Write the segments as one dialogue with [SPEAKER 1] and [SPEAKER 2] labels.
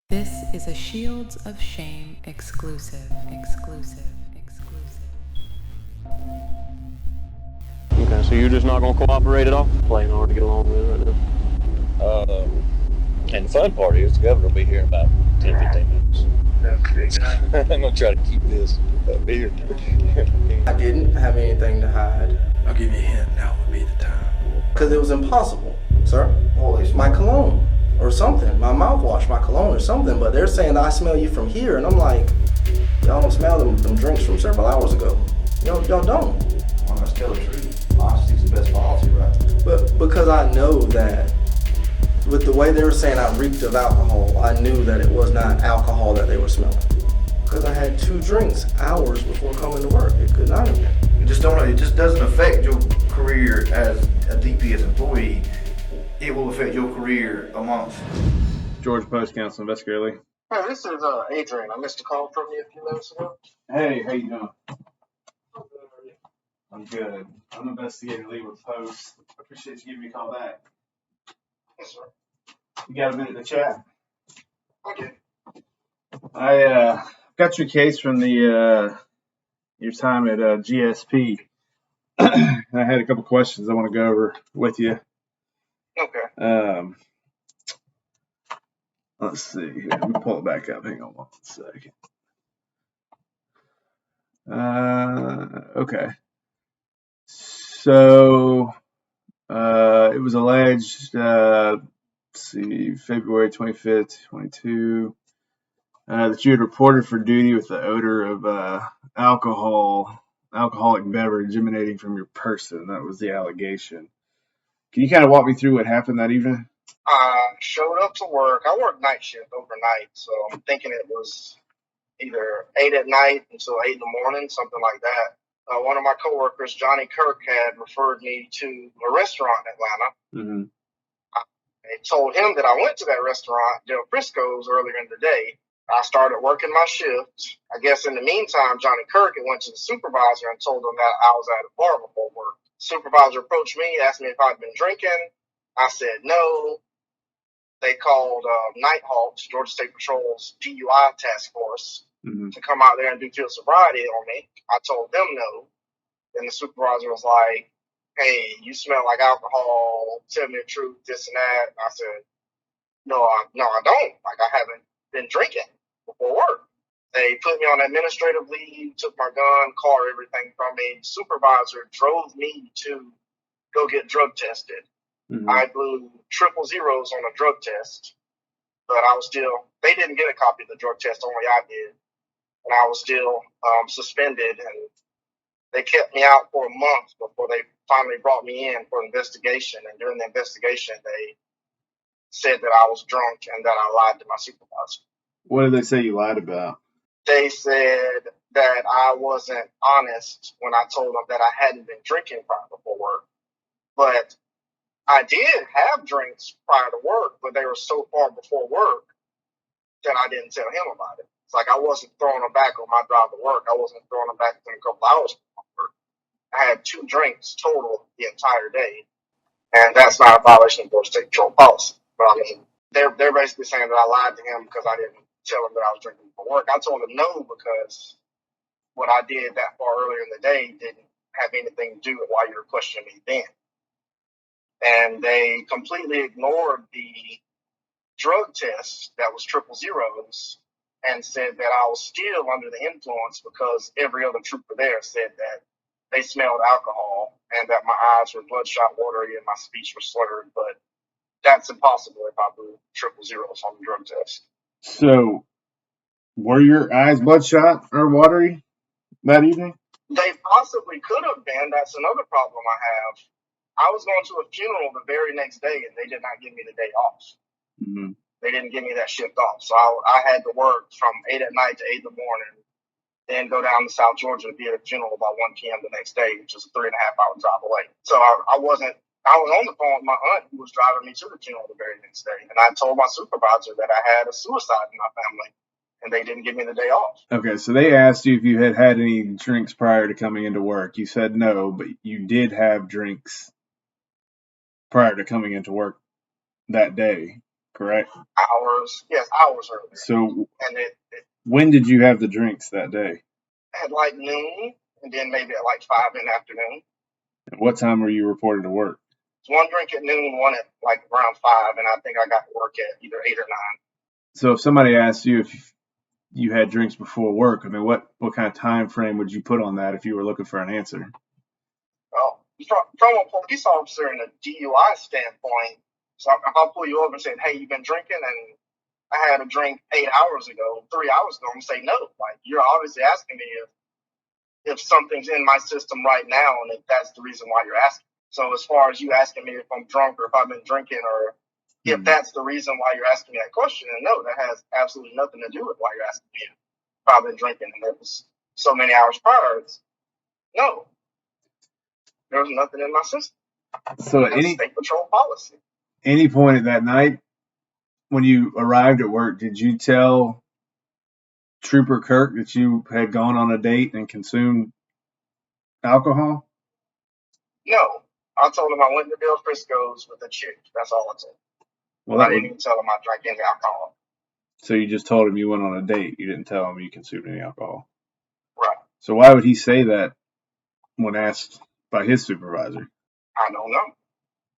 [SPEAKER 1] This is a Shields of Shame exclusive.
[SPEAKER 2] Okay, so you're just not going to cooperate at all? Playing hard to get along with right now.
[SPEAKER 3] And the fun part is the governor will be here in about 10-15 minutes. I'm going to try to keep this up here.
[SPEAKER 4] I didn't have anything to hide. I'll give you a hint, now would be the time. Because it was impossible, sir. Well, it's my cologne or something, my mouthwash, my cologne or something, but they're saying that I smell you from here, and I'm like, y'all don't smell them drinks from several hours ago. Y'all don't.
[SPEAKER 5] Well, that's tell the truth. Honesty's the best policy, right?
[SPEAKER 4] But because I know that with the way they were saying I reeked of alcohol, I knew that it was not alcohol that they were smelling. Because I had 2 drinks hours before coming to work. It could not have been.
[SPEAKER 5] It just doesn't affect your career as a DPS employee. It will affect your career amongst.
[SPEAKER 6] Georgia Post Council Investigator Lee.
[SPEAKER 7] Hey, this is Adrian. I missed a call from you a few minutes ago.
[SPEAKER 6] Hey, how you doing? I'm good. I'm Investigator Lee with Post. I appreciate you giving me a call back.
[SPEAKER 7] Yes, sir.
[SPEAKER 6] You got a minute to chat?
[SPEAKER 7] Okay.
[SPEAKER 6] I got your case from the your time at GSP. I had a couple questions I want to go over with you.
[SPEAKER 7] Okay.
[SPEAKER 6] Let's see here. Let me pull it back up. Hang on 1 second. Okay. So it was alleged, let's see, February 25th, 22, that you had reported for duty with the odor of alcoholic beverage emanating from your person. That was the allegation. Can you kind of walk me through what happened that evening?
[SPEAKER 7] I showed up to work. I worked night shift overnight, so I'm thinking it was either 8 at night until 8 in the morning, something like that. One of my coworkers, Johnny Kirk, had referred me to a restaurant in Atlanta.
[SPEAKER 6] Mm-hmm.
[SPEAKER 7] I told him that I went to that restaurant, Del Frisco's, earlier in the day. I started working my shift. I guess in the meantime, Johnny Kirk had went to the supervisor and told him that I was at a bar before work. Supervisor approached me, asked me if I'd been drinking. I said no. They called Nighthawks, Georgia State Patrol's DUI task force, to come out there and do field sobriety on me. I told them no. Then the supervisor was like, hey, you smell like alcohol. Tell me the truth, this and that. I said, no, I don't. Like, I haven't been drinking before work. They put me on administrative leave, took my gun, car, everything from me. Supervisor drove me to go get drug tested.
[SPEAKER 6] Mm-hmm.
[SPEAKER 7] I blew 000 on a drug test, but they didn't get a copy of the drug test, only I did. And I was still suspended, and they kept me out for a month before they finally brought me in for investigation. And during the investigation, they said that I was drunk and that I lied to my supervisor.
[SPEAKER 6] What did they say you lied about?
[SPEAKER 7] They said that I wasn't honest when I told them that I hadn't been drinking prior before work. But I did have drinks prior to work, but they were so far before work that I didn't tell him about it. It's like I wasn't throwing them back on my drive to work. I wasn't throwing them back within a couple hours before work. I had 2 drinks total the entire day, and that's not a violation of Georgia State Patrol policy. But I mean, they're basically saying that I lied to him because I didn't tell him that I was drinking before work. I told him no because what I did that far earlier in the day didn't have anything to do with why you were questioning me then. And they completely ignored the drug test that was 000 and said that I was still under the influence because every other trooper there said that they smelled alcohol and that my eyes were bloodshot, watery, and my speech was slurred. But that's impossible if I blew 000 on the drug test.
[SPEAKER 6] So, were your eyes bloodshot or watery that evening?
[SPEAKER 7] They possibly could have been. That's another problem I have. I was going to a funeral the very next day, and they did not give me the day off.
[SPEAKER 6] Mm-hmm.
[SPEAKER 7] They didn't give me that shift off. So I had to work from 8 at night to 8 in the morning, then go down to South Georgia to be at a funeral by 1 p.m. the next day, which is a 3.5-hour drive away. So I was on the phone with my aunt who was driving me to the funeral the very next day. And I told my supervisor that I had a suicide in my family, and they didn't give me the day off.
[SPEAKER 6] Okay, so they asked you if you had had any drinks prior to coming into work. You said no, but you did have drinks prior to coming into work that day, correct?
[SPEAKER 7] Hours earlier.
[SPEAKER 6] So
[SPEAKER 7] And it
[SPEAKER 6] when did you have the drinks that day?
[SPEAKER 7] at like noon, and then maybe at like 5 in the afternoon.
[SPEAKER 6] At what time were you reported to work?
[SPEAKER 7] One drink at noon, one at like around 5, and I think I got to work at either 8 or 9.
[SPEAKER 6] So if somebody asked you if you had drinks before work, I mean, what kind of time frame would you put on that if you were looking for an answer?
[SPEAKER 7] Well, from a police officer and a DUI standpoint, so if I pull you over and say, hey, you've been drinking, and I had a drink 8 hours ago, 3 hours ago, I'm going to say no. Like, you're obviously asking me if something's in my system right now, and if that's the reason why you're asking. So as far as you asking me if I'm drunk or if I've been drinking or if that's the reason why you're asking me that question, and no, that has absolutely nothing to do with why you're asking me if I've been drinking and it was so many hours prior. No, there was nothing in my system.
[SPEAKER 6] So at
[SPEAKER 7] That's state patrol policy.
[SPEAKER 6] any point at that night when you arrived at work, did you tell Trooper Kirk that you had gone on a date and consumed alcohol?
[SPEAKER 7] No, I told him I went to Del Frisco's with a chick. That's all I told him.
[SPEAKER 6] Well,
[SPEAKER 7] I didn't even tell him I drank any alcohol.
[SPEAKER 6] So you just told him you went on a date. You didn't tell him you consumed any alcohol.
[SPEAKER 7] Right.
[SPEAKER 6] So why would he say that when asked by his supervisor?
[SPEAKER 7] I don't know.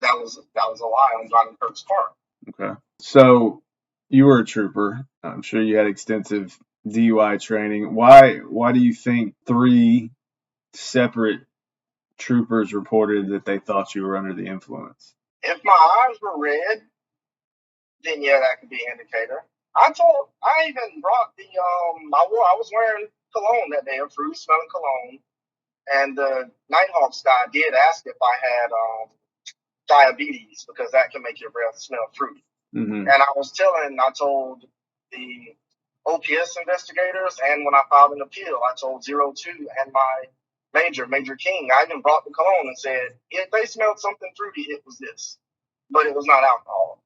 [SPEAKER 7] That was a lie on Johnny Kirk's part.
[SPEAKER 6] Okay. So you were a trooper. I'm sure you had extensive DUI training. Why do you think 3 separate troopers reported that they thought you were under the influence?
[SPEAKER 7] If my eyes were red, then yeah, that could be an indicator. I even brought I was wearing cologne that day, a fruity smelling cologne, and the Nighthawks guy did ask if I had diabetes because that can make your breath smell fruity.
[SPEAKER 6] Mm-hmm.
[SPEAKER 7] And I told the OPS investigators, and when I filed an appeal, I told 02 and my Major King, I even brought the cologne and said, if they smelled something fruity, it was this. But it was not alcohol.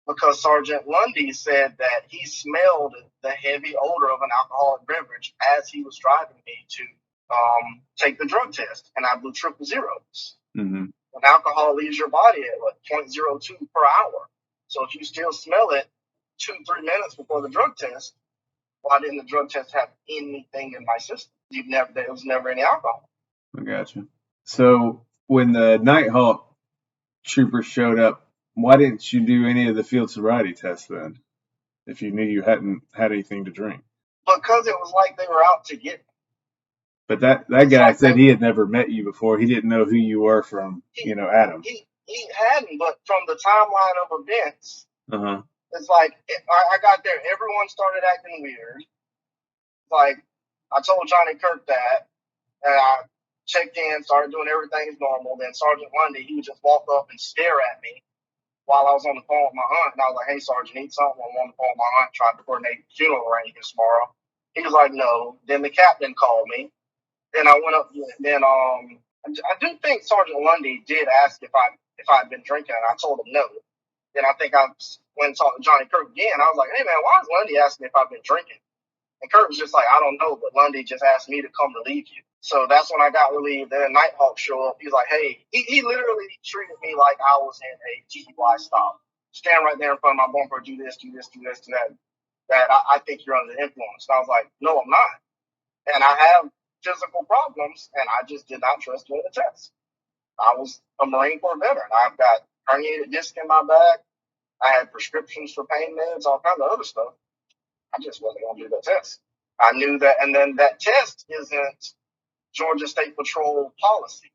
[SPEAKER 7] Because Sergeant Lundy said that he smelled the heavy odor of an alcoholic beverage as he was driving me to take the drug test. And I blew triple zeros.
[SPEAKER 6] Mm-hmm.
[SPEAKER 7] When alcohol leaves your body at 0.02 per hour. So if you still smell it 2-3 minutes before the drug test, why didn't the drug test have anything in my system? There was never any alcohol.
[SPEAKER 6] I gotcha. So when the Nighthawk troopers showed up, why didn't you do any of the field sobriety tests then, if you knew you hadn't had anything to drink?
[SPEAKER 7] Because it was like they were out to get me.
[SPEAKER 6] But that guy said he had never met you before. He didn't know who you were from, Adam.
[SPEAKER 7] He hadn't, but from the timeline of events,
[SPEAKER 6] Uh-huh.
[SPEAKER 7] it's like I got there, everyone started acting weird. Like, I told Johnny Kirk that, and I checked in, started doing everything as normal. Then Sergeant Lundy, he would just walk up and stare at me while I was on the phone with my aunt. And I was like, hey, Sergeant, need something? I'm on the phone with my aunt trying to coordinate funeral arrangements tomorrow. He was like, no. Then the captain called me. Then I went up. Then I do think Sergeant Lundy did ask if I'd been drinking, and I told him no. Then I think I went and talked to Johnny Kirk again. I was like, hey, man, why is Lundy asking me if I've been drinking? And Kirk was just like, I don't know, but Lundy just asked me to come relieve you. So that's when I got relieved. Then Nighthawk showed up. He was like, hey, he literally treated me like I was in a DUI stop. Stand right there in front of my bumper, do this, do that. That I think you're under the influence. And I was like, no, I'm not. And I have physical problems, and I just did not trust doing the test. I was a Marine Corps veteran. I've got herniated disc in my back. I had prescriptions for pain meds, all kinds of other stuff. I just wasn't going to do that test. I knew that, and then that test isn't Georgia State Patrol policy.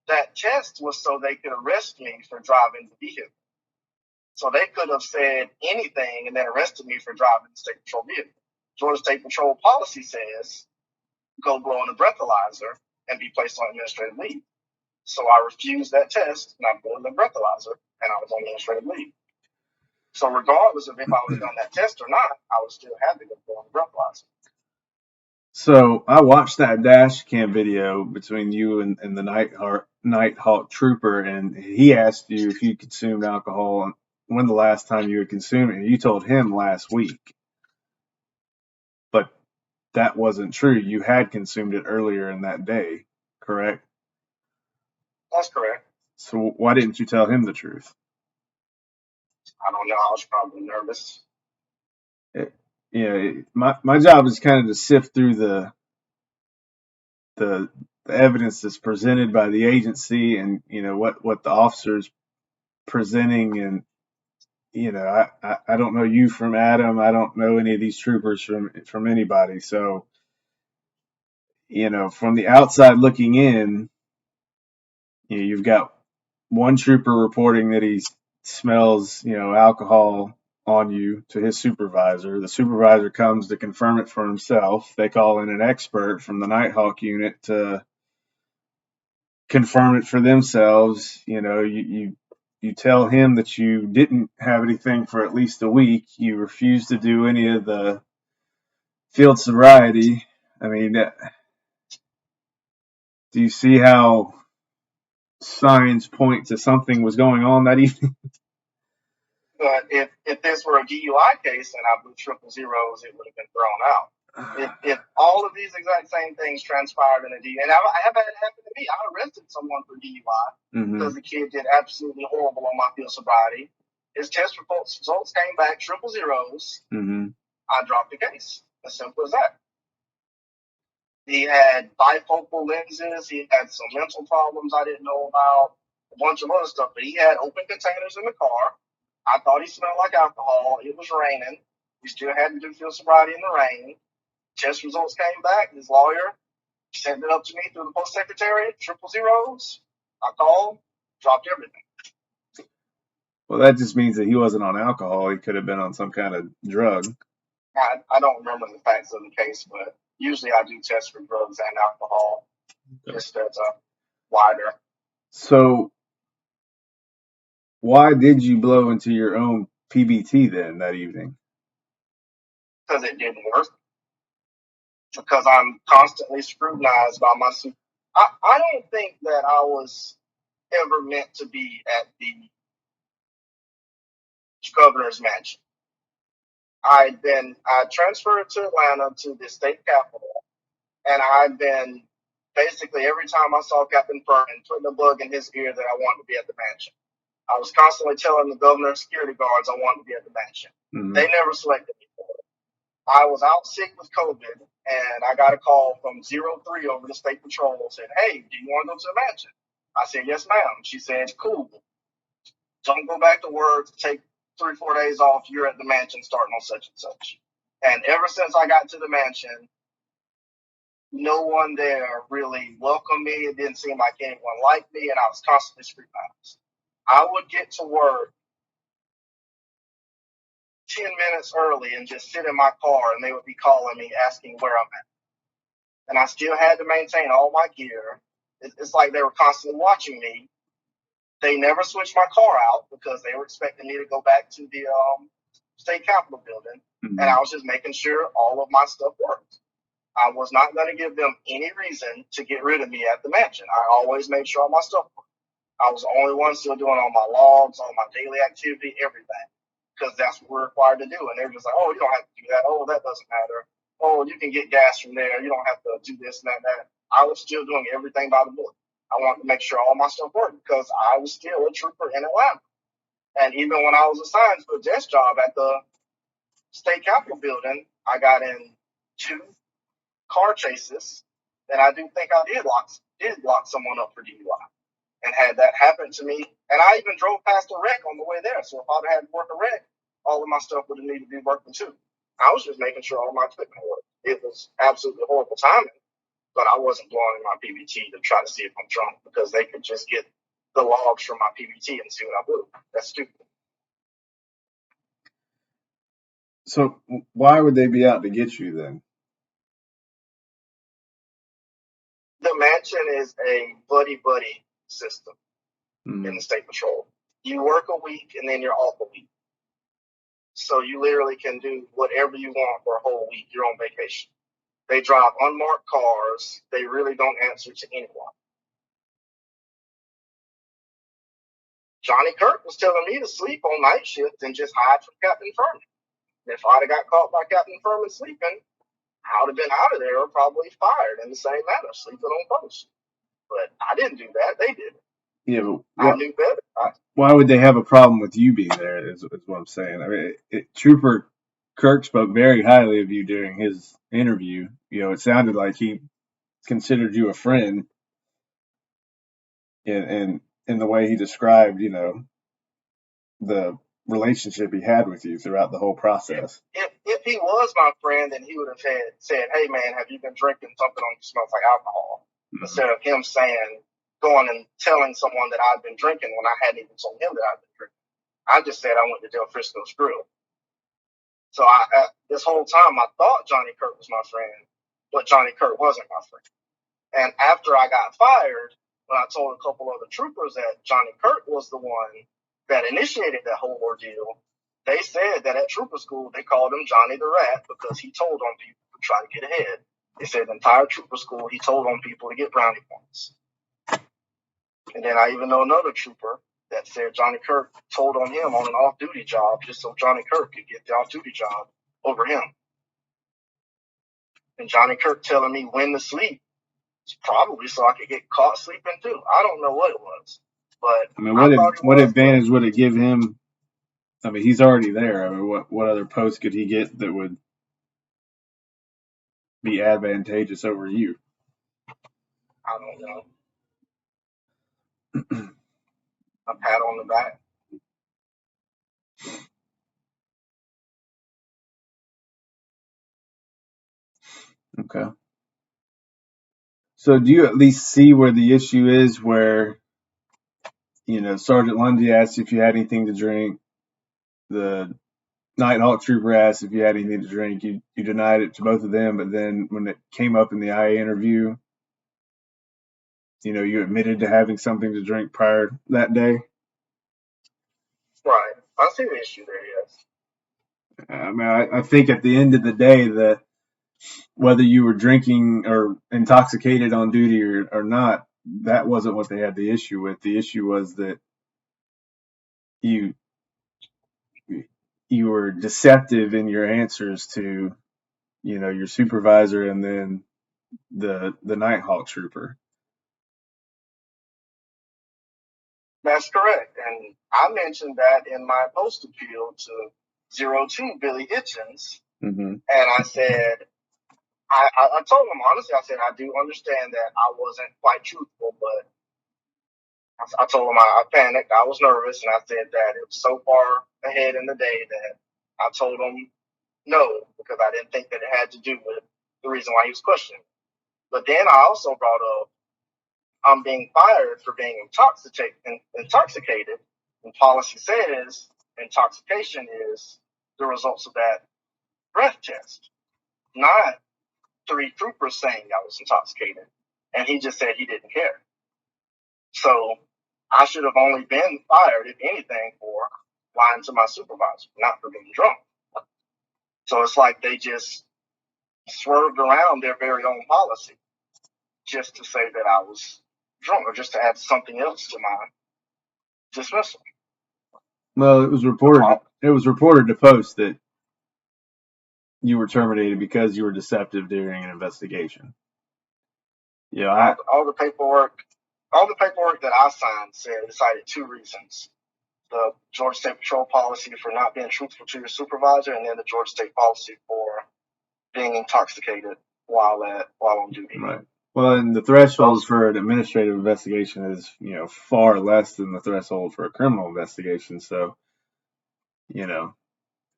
[SPEAKER 7] That test was so they could arrest me for driving the vehicle. So they could have said anything and then arrested me for driving the State Patrol vehicle. Georgia State Patrol policy says go blow on a breathalyzer and be placed on administrative leave. So I refused that test, and I blew in the breathalyzer, and I was on administrative leave. So regardless of if I would have done that test or not, I would still have to go blow on the breathalyzer.
[SPEAKER 6] So I watched that dash cam video between you and the Nighthawk trooper, and he asked you if you consumed alcohol and when the last time you had consumed it. And you told him last week. But that wasn't true. You had consumed it earlier in that day, correct?
[SPEAKER 7] That's correct.
[SPEAKER 6] So why didn't you tell him the truth?
[SPEAKER 7] I don't know. I was probably nervous.
[SPEAKER 6] My job is kind of to sift through the evidence that's presented by the agency, and what the officer's presenting. And I don't know you from Adam. I don't know any of these troopers from anybody. So from the outside looking in, you've got one trooper reporting that he smells alcohol on you to his supervisor. The supervisor comes to confirm it for himself. They call in an expert from the Nighthawk unit to confirm it for themselves. You tell him that you didn't have anything for at least a week. You refuse to do any of the field sobriety. I mean, do you see how signs point to something was going on that evening?
[SPEAKER 7] But if this were a DUI case and I blew triple zeros, it would have been thrown out. If all of these exact same things transpired in a DUI, and I have had it happen to me. I arrested someone for DUI because the kid did absolutely horrible on my field sobriety. His test results came back triple zeros. I dropped the case. As simple as that. He had bifocal lenses. He had some mental problems I didn't know about. A bunch of other stuff. But he had open containers in the car. I thought he smelled like alcohol. It was raining. We still had to do field sobriety in the rain. Test results came back. His lawyer sent it up to me through the post secretary. Triple zeros. I called. Dropped everything.
[SPEAKER 6] Well, that just means that he wasn't on alcohol. He could have been on some kind of drug.
[SPEAKER 7] I don't remember the facts of the case, but usually I do test for drugs and alcohol. Just as a wider.
[SPEAKER 6] So why did you blow into your own PBT then that evening?
[SPEAKER 7] Because it didn't work. Because I'm constantly scrutinized by my super. I don't think that I was ever meant to be at the governor's mansion. I transferred to Atlanta to the state capitol, and I've been basically every time I saw Captain Furman putting a bug in his ear that I wanted to be at the mansion. I was constantly telling the governor's security guards I wanted to be at the mansion. They never selected me for it. I was out sick with COVID, and I got a call from 03 over the state patrol and said, "Hey, do you want to go to the mansion?" I said, "Yes, ma'am." She said, "Cool. Don't go back to work. Take 3-4 days off. You're at the mansion starting on such and such." And ever since I got to the mansion, no one there really welcomed me. It didn't seem like anyone liked me, and I was constantly scrutinized. I would get to work 10 minutes early and just sit in my car, and they would be calling me asking where I'm at. And I still had to maintain all my gear. It's like they were constantly watching me. They never switched my car out because they were expecting me to go back to the state capitol building. And I was just making sure all of my stuff worked. I was not going to give them any reason to get rid of me at the mansion. I always made sure all my stuff worked. I was the only one still doing all my logs, all my daily activity, everything. Because that's what we're required to do. And they're just like, "Oh, you don't have to do that. Oh, that doesn't matter. Oh, you can get gas from there. You don't have to do this and that. I was still doing everything by the book. I wanted to make sure all my stuff worked because I was still a trooper in Atlanta. And even when I was assigned to a desk job at the state capitol building, I got in 2 car chases. And I do think I did lock someone up for DUI. And had that happen to me, and I even drove past a wreck on the way there. So if I'd had to work a wreck, all of my stuff would have needed to be working too. I was just making sure all my equipment worked. It was absolutely horrible timing, but I wasn't blowing my PBT to try to see if I'm drunk because they could just get the logs from my PBT and see what I blew. That's stupid.
[SPEAKER 6] So why would they be out to get you then?
[SPEAKER 7] The mansion is a buddy system in the state patrol. You work a week and then you're off a week. So you literally can do whatever you want for a whole week. You're on vacation. They drive unmarked cars. They really don't answer to anyone. Johnny Kirk was telling me to sleep on night shift and just hide from Captain Furman. If I'd have got caught by Captain Furman sleeping, I would have been out of there or probably fired in the same manner, sleeping on post. But I didn't do that. They did it.
[SPEAKER 6] Yeah, but
[SPEAKER 7] I knew better.
[SPEAKER 6] why would they have a problem with you being there? Is what I'm saying. I mean, Trooper Kirk spoke very highly of you during his interview. It sounded like he considered you a friend, and in the way he described, the relationship he had with you throughout the whole process.
[SPEAKER 7] If he was my friend, then he would have said, "Hey man, have you been drinking something that smells like alcohol?"
[SPEAKER 6] Mm-hmm.
[SPEAKER 7] Instead of him going and telling someone that I'd been drinking when I hadn't even told him that I'd been drinking. I just said I went to Del Frisco's Grill. So this whole time I thought Johnny Kirk was my friend, but Johnny Kirk wasn't my friend. And after I got fired, when I told a couple other troopers that Johnny Kirk was the one that initiated that whole ordeal, they said that at trooper school they called him Johnny the Rat because he told on people to try to get ahead. They said the entire trooper school he told on people to get brownie points. And then I even know another trooper that said Johnny Kirk told on him on an off-duty job just so Johnny Kirk could get the off-duty job over him. And Johnny Kirk telling me when to sleep, probably so I could get caught sleeping too. I don't know what it was, but
[SPEAKER 6] I mean, what advantage would it give him? I mean, he's already there. I mean, what other post could he get that would be advantageous over you?
[SPEAKER 7] I don't know. A pat on the back.
[SPEAKER 6] Okay. So do you at least see where the issue is where, Sergeant Lundy asked if you had anything to drink, the Nighthawk Trooper asked if you had anything to drink, you denied it to both of them, but then when it came up in the IA interview, you admitted to having something to drink prior that day?
[SPEAKER 7] Right. I see the issue there, yes.
[SPEAKER 6] I mean, I think at the end of the day, whether you were drinking or intoxicated on duty or not, that wasn't what they had the issue with. The issue was that you were deceptive in your answers to, your supervisor and then the Nighthawk Trooper.
[SPEAKER 7] That's correct. And I mentioned that in my post appeal to 02 Billy Hitchens.
[SPEAKER 6] Mm-hmm.
[SPEAKER 7] And I said, I told him, honestly, I said, I do understand that I wasn't quite truthful, but I told him I panicked. I was nervous. And I said that it was so far ahead in the day that I told him no, because I didn't think that it had to do with the reason why he was questioning. But then I also brought up, I'm being fired for being intoxicated. And policy says intoxication is the results of that breath test, not 3 troopers saying I was intoxicated. And he just said he didn't care. So I should have only been fired, if anything, for lying to my supervisor, not for being drunk. So it's like they just swerved around their very own policy just to say that I was drunk or just to add something else to my dismissal.
[SPEAKER 6] Well, it was reported to Post that you were terminated because you were deceptive during an investigation. Yeah,
[SPEAKER 7] all the paperwork that I signed cited 2 reasons: the Georgia State Patrol policy for not being truthful to your supervisor, and then the Georgia State policy for being intoxicated while on duty.
[SPEAKER 6] Right. Well, and the threshold for an administrative investigation is, far less than the threshold for a criminal investigation. So,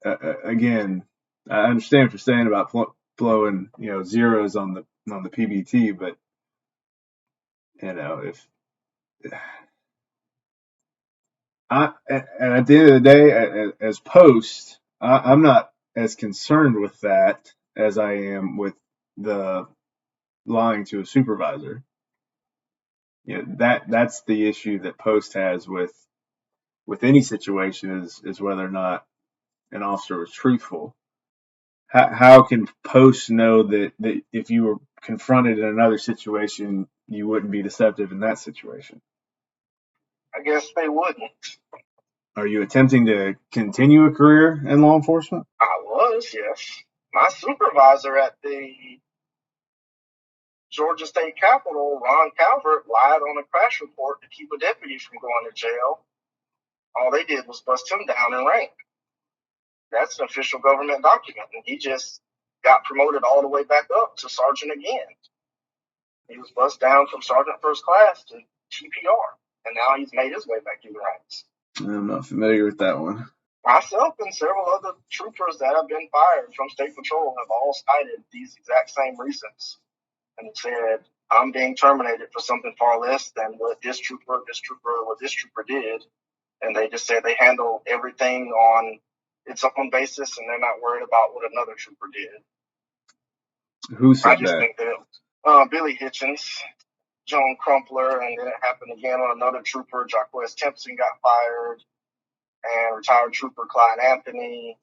[SPEAKER 6] again, I understand what you're saying about blowing, zeros on the PBT, but if and at the end of the day, as Post, I'm not as concerned with that as I am with the lying to a supervisor. That's the issue that Post has with any situation is whether or not an officer was truthful. How can Post know that if you were confronted in another situation, you wouldn't be deceptive in that situation?
[SPEAKER 7] I guess they wouldn't.
[SPEAKER 6] Are you attempting to continue a career in law enforcement?
[SPEAKER 7] I was, yes. My supervisor at the Georgia State Capitol, Ron Calvert, lied on a crash report to keep a deputy from going to jail. All they did was bust him down in rank. That's an official government document, and he just got promoted all the way back up to sergeant again. He was bust down from sergeant first class to TPR, and now he's made his way back through the ranks.
[SPEAKER 6] I'm not familiar with that one.
[SPEAKER 7] Myself and several other troopers that have been fired from State Patrol have all cited these exact same reasons and said, I'm being terminated for something far less than what this trooper did. And they just said they handle everything on its own basis and they're not worried about what another trooper did.
[SPEAKER 6] Who said
[SPEAKER 7] I just
[SPEAKER 6] that?
[SPEAKER 7] think that Billy Hitchens, Joan Crumpler, and then it happened again on another trooper. Jaquez Timpson got fired, and retired trooper Clyde Anthony,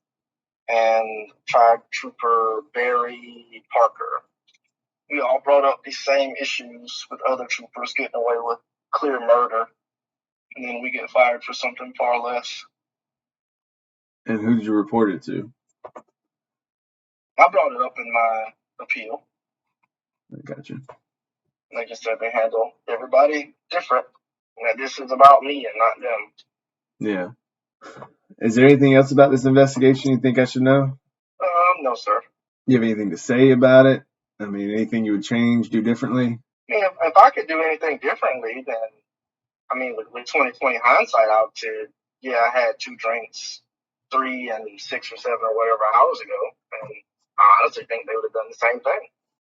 [SPEAKER 7] and retired trooper Barry Parker. We all brought up these same issues with other troopers getting away with clear murder, and then we get fired for something far less.
[SPEAKER 6] And who did you report it to?
[SPEAKER 7] I brought it up in my appeal.
[SPEAKER 6] I got you.
[SPEAKER 7] Like I said, they handle everybody different, and that this is about me and not them.
[SPEAKER 6] Yeah. Is there anything else about this investigation you think I should know?
[SPEAKER 7] No, sir.
[SPEAKER 6] You have anything to say about it? I mean, anything you would change, do differently?
[SPEAKER 7] If I could do anything differently, then, with 20/20 hindsight, I would say, yeah, I had 2 drinks, 3 and 6 or 7 or whatever hours ago, and I honestly think they would have done the same thing.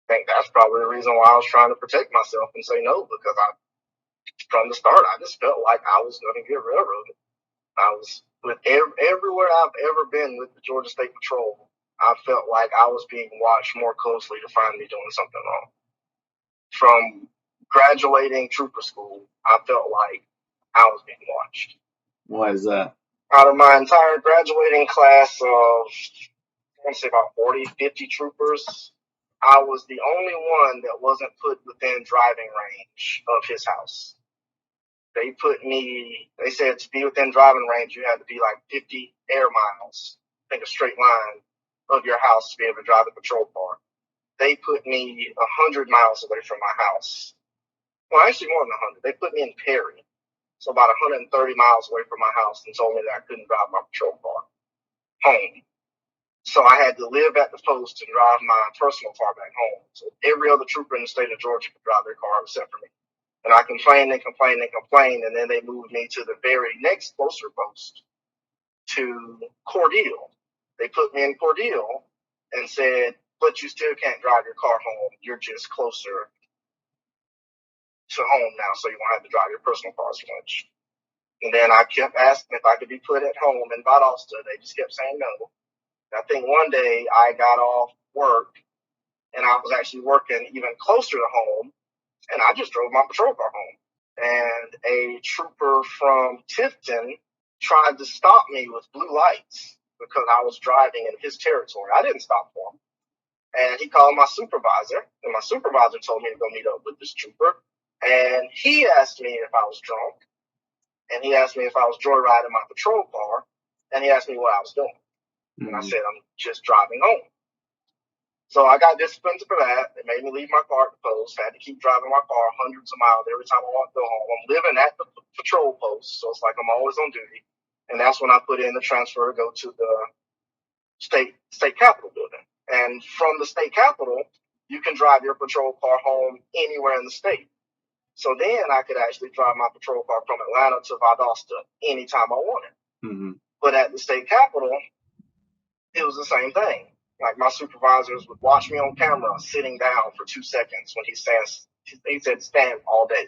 [SPEAKER 7] I think that's probably the reason why I was trying to protect myself and say no, because from the start, I just felt like I was going to get railroaded. I was, with everywhere I've ever been with the Georgia State Patrol, I felt like I was being watched more closely to find me doing something wrong. From graduating trooper school, I felt like I was being watched.
[SPEAKER 6] Why is that?
[SPEAKER 7] Out of my entire graduating class of, I want to say about 40, 50 troopers, I was the only one that wasn't put within driving range of his house. They said to be within driving range, you had to be like 50 air miles, I think a straight line, of your house to be able to drive the patrol car. They put me 100 miles away from my house. Well, actually more than 100. They put me in Perry, so about 130 miles away from my house, and told me that I couldn't drive my patrol car home. So I had to live at the post and drive my personal car back home. So every other trooper in the state of Georgia could drive their car except for me. And I complained, and then they moved me to the very next closer post, to Cordele. They put me in Cordele and said, but you still can't drive your car home. You're just closer to home now, so you won't have to drive your personal car as much. And then I kept asking if I could be put at home in Valdosta. They just kept saying no. And I think one day I got off work, and I was actually working even closer to home, and I just drove my patrol car home. And a trooper from Tifton tried to stop me with blue lights because I was driving in his territory. I didn't stop for him. And he called my supervisor, and my supervisor told me to go meet up with this trooper. And he asked me if I was drunk, and he asked me if I was joyriding my patrol car, and he asked me what I was doing. And I said, I'm just driving home. So I got disciplined for that. They made me leave my car at the post. I had to keep driving my car hundreds of miles every time I want to go home. I'm living at the patrol post, so it's like I'm always on duty. And that's when I put in the transfer to go to the state capitol building. And from the state capitol, you can drive your patrol car home anywhere in the state. So then I could actually drive my patrol car from Atlanta to Valdosta anytime I wanted. Mm-hmm. But at the state capitol, it was the same thing. Like, my supervisors would watch me on camera sitting down for 2 seconds when he said stand all day.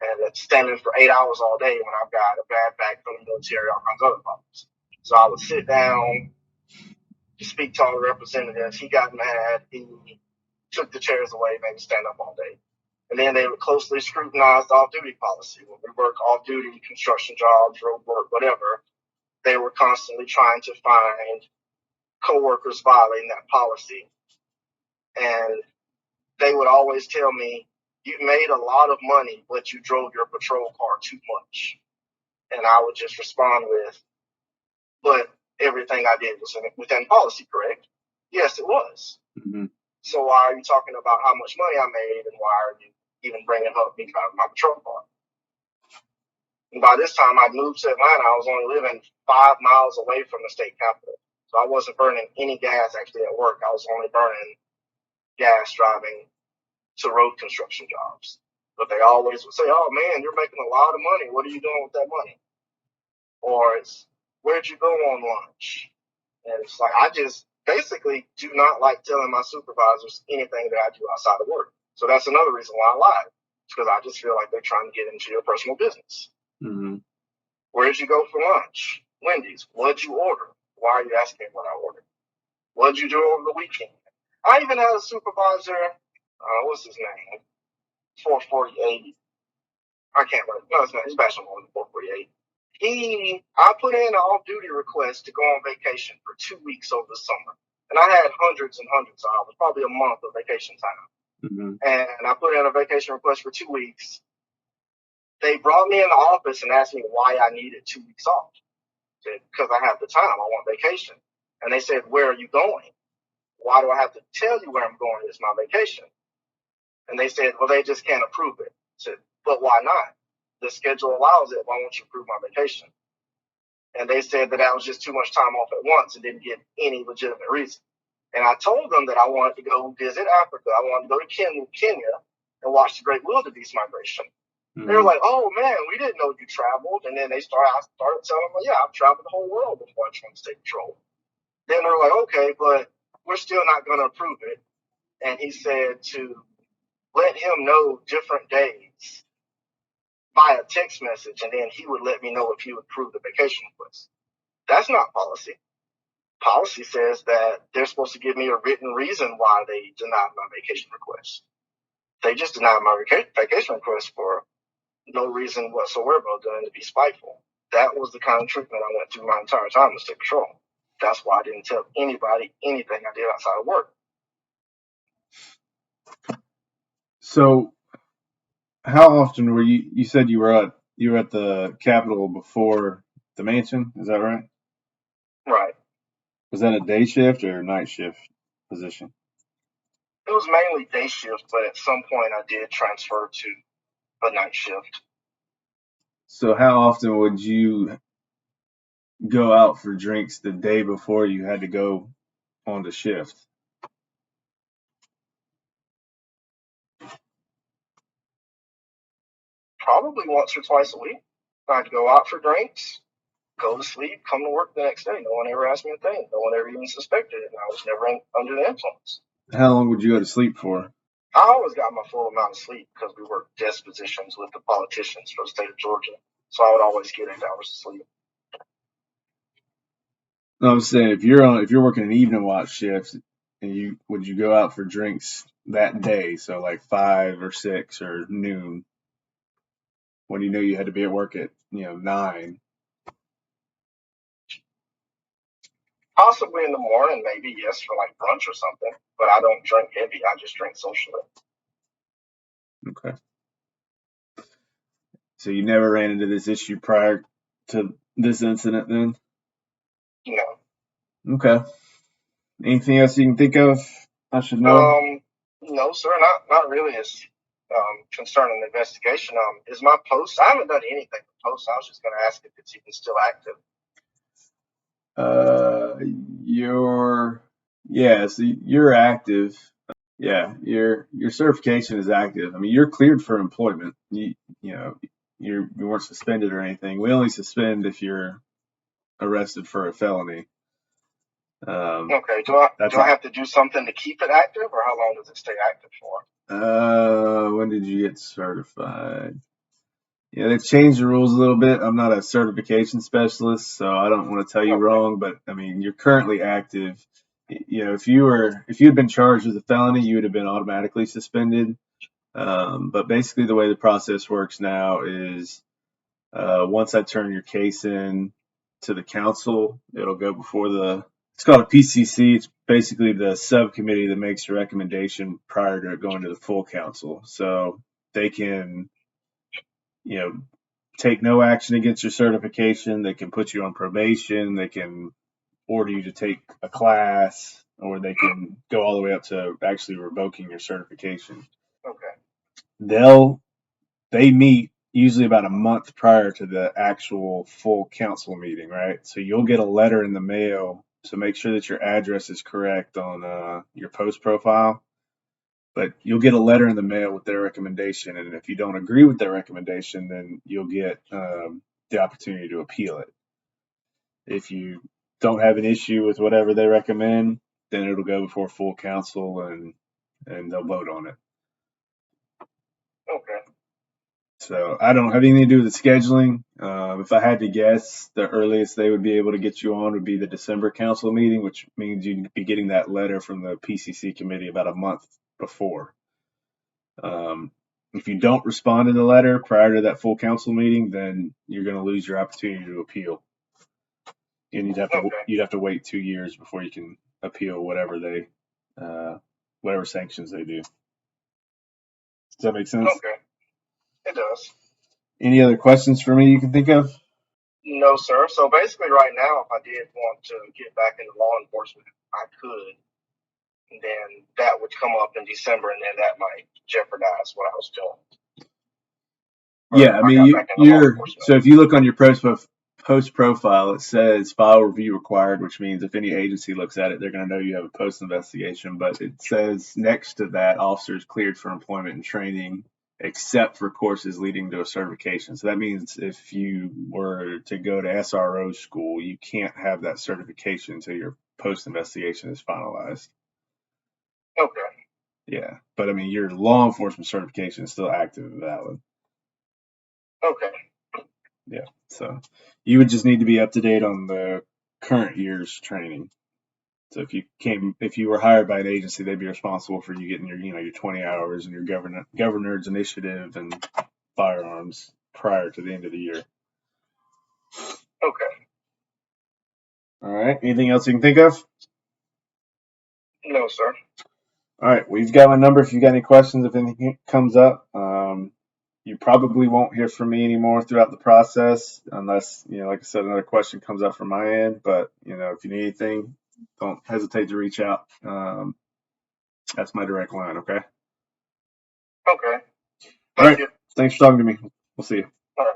[SPEAKER 7] And it's standing for 8 hours all day when I've got a bad back from the military, all kinds of other problems. So I would sit down to speak to all the representatives. He got mad. He took the chairs away, made me stand up all day. And then they would closely scrutinize the off-duty policy. When we work off-duty, construction jobs, road work, whatever, they were constantly trying to find coworkers violating that policy. And they would always tell me, you made a lot of money, but you drove your patrol car too much. And I would just respond with, but everything I did was within policy, correct? Yes, it was. Mm-hmm. So why are you talking about how much money I made, and why are you even bringing up me driving my patrol car? And by this time, I'd moved to Atlanta. I was only living 5 miles away from the state capitol. So I wasn't burning any gas actually at work. I was only burning gas driving to road construction jobs. But they always would say, oh man, you're making a lot of money. What are you doing with that money? Or it's, where'd you go on lunch? And it's like, I just basically do not like telling my supervisors anything that I do outside of work. So that's another reason why I lied. It's because I just feel like they're trying to get into your personal business.
[SPEAKER 6] Mm-hmm.
[SPEAKER 7] Where'd you go for lunch? Wendy's. What'd you order? Why are you asking what I ordered? What'd you do over the weekend? I even had a supervisor, what's his name? 448. I can't remember. No, it's not. His bachelor was 448. I put in an off-duty request to go on vacation for 2 weeks over the summer. And I had hundreds and hundreds of hours, probably a month of vacation time.
[SPEAKER 6] Mm-hmm.
[SPEAKER 7] And I put in a vacation request for 2 weeks. They brought me in the office and asked me why I needed 2 weeks off. I said, because I have the time. I want vacation. And they said, where are you going? Why do I have to tell you where I'm going? It's my vacation. And they said, well, they just can't approve it. I said, but why not? The schedule allows it. Why won't you approve my vacation? And they said that was just too much time off at once and didn't give any legitimate reason. And I told them that I wanted to go visit Africa. I wanted to go to Kenya and watch the Great Wildebeest migration. Mm-hmm. They were like, oh, man, we didn't know you traveled. And then I started telling them, yeah, I've traveled the whole world before I joined State Patrol. Then they were like, okay, but we're still not going to approve it. And he said to let him know different days via text message, and then he would let me know if he would approve the vacation request. That's not policy. Policy says that they're supposed to give me a written reason why they denied my vacation request. They just denied my vacation request for no reason whatsoever other than to be spiteful. That was the kind of treatment I went through my entire time in State Patrol. That's why I didn't tell anybody anything I did outside of work.
[SPEAKER 6] So, how often were you said you were at the Capitol before the mansion? Is that right?
[SPEAKER 7] Right.
[SPEAKER 6] Was that a day shift or a night shift position?
[SPEAKER 7] It was mainly day shift, but at some point I did transfer to a night shift.
[SPEAKER 6] So how often would you go out for drinks the day before you had to go on the shift?
[SPEAKER 7] Probably once or twice a week. I'd go out for drinks, go to sleep, come to work the next day. No one ever asked me a thing. No one ever even suspected it. And I was never under the influence.
[SPEAKER 6] How long would you go to sleep for?
[SPEAKER 7] I always got my full amount of sleep because we worked desk positions with the politicians for the state of Georgia. So I would always get 8 hours of sleep.
[SPEAKER 6] No, I'm saying if you're working an evening watch shift, and would you go out for drinks that day? So like 5 or 6 or noon, when you know you had to be at work at 9.
[SPEAKER 7] Possibly in the morning, maybe, yes, for like brunch or something. But I don't drink heavy. I just drink socially.
[SPEAKER 6] Okay. So you never ran into this issue prior to this incident then?
[SPEAKER 7] No.
[SPEAKER 6] Okay. Anything else you can think of I should know?
[SPEAKER 7] No, sir, not really. It's concerning the investigation. Is my post? I haven't done anything with post. I was just going to ask if it's even still active.
[SPEAKER 6] You're active. Yeah, your certification is active. I mean, you're cleared for employment. You weren't suspended or anything. We only suspend if you're arrested for a felony.
[SPEAKER 7] Okay. Do I have to do something to keep it active, or how long does it stay active for?
[SPEAKER 6] When did you get certified? Yeah, they've changed the rules a little bit. I'm not a certification specialist, so I don't want to tell you wrong, but I mean, you're currently active. If you had been charged with a felony, you would have been automatically suspended. But basically the way the process works now is once I turn your case in to the council, it'll go before it's called a PCC. It's basically the subcommittee that makes a recommendation prior to it going to the full council. So they can, take no action against your certification. They can put you on probation. They can order you to take a class or they can go all the way up to actually revoking your certification.
[SPEAKER 7] Okay.
[SPEAKER 6] They meet usually about a month prior to the actual full council meeting, right? So you'll get a letter in the mail to make sure that your address is correct on your post profile. But you'll get a letter in the mail with their recommendation, and if you don't agree with their recommendation, then you'll get the opportunity to appeal it. If you don't have an issue with whatever they recommend, then it'll go before full council and they'll vote on it.
[SPEAKER 7] Okay.
[SPEAKER 6] So I don't have anything to do with the scheduling. If I had to guess, the earliest they would be able to get you on would be the December council meeting, which means you'd be getting that letter from the PCC committee about a month before. If you don't respond to the letter prior to that full council meeting, then you're going to lose your opportunity to appeal. And you'd have to wait 2 years before you can appeal whatever sanctions they do. Does that make sense?
[SPEAKER 7] Okay. It does.
[SPEAKER 6] Any other questions for me you can think of?
[SPEAKER 7] No, sir. So basically, right now, if I did want to get back into law enforcement, I could. And then that would come up in December, and then that might jeopardize what I was doing.
[SPEAKER 6] Yeah, I mean, so if you look on your post profile, it says file review required, which means if any agency looks at it, they're going to know you have a post investigation. But it says next to that, officers cleared for employment and training, except for courses leading to a certification. So that means if you were to go to SRO school, you can't have that certification until your post investigation is finalized.
[SPEAKER 7] Okay.
[SPEAKER 6] Yeah, but I mean, your law enforcement certification is still active and valid.
[SPEAKER 7] Okay.
[SPEAKER 6] Yeah, so you would just need to be up to date on the current year's training. So if you were hired by an agency, they'd be responsible for you getting your 20 hours and your governor's initiative and firearms prior to the end of the year.
[SPEAKER 7] Okay.
[SPEAKER 6] All right. Anything else you can think of?
[SPEAKER 7] No, sir.
[SPEAKER 6] All right. Well, you've got my number if you got any questions. If anything comes up, you probably won't hear from me anymore throughout the process unless, like I said, another question comes up from my end. But, if you need anything, don't hesitate to reach out. That's my direct line, okay?
[SPEAKER 7] Okay.
[SPEAKER 6] All right. Thanks for talking to me. We'll see you.
[SPEAKER 7] All right.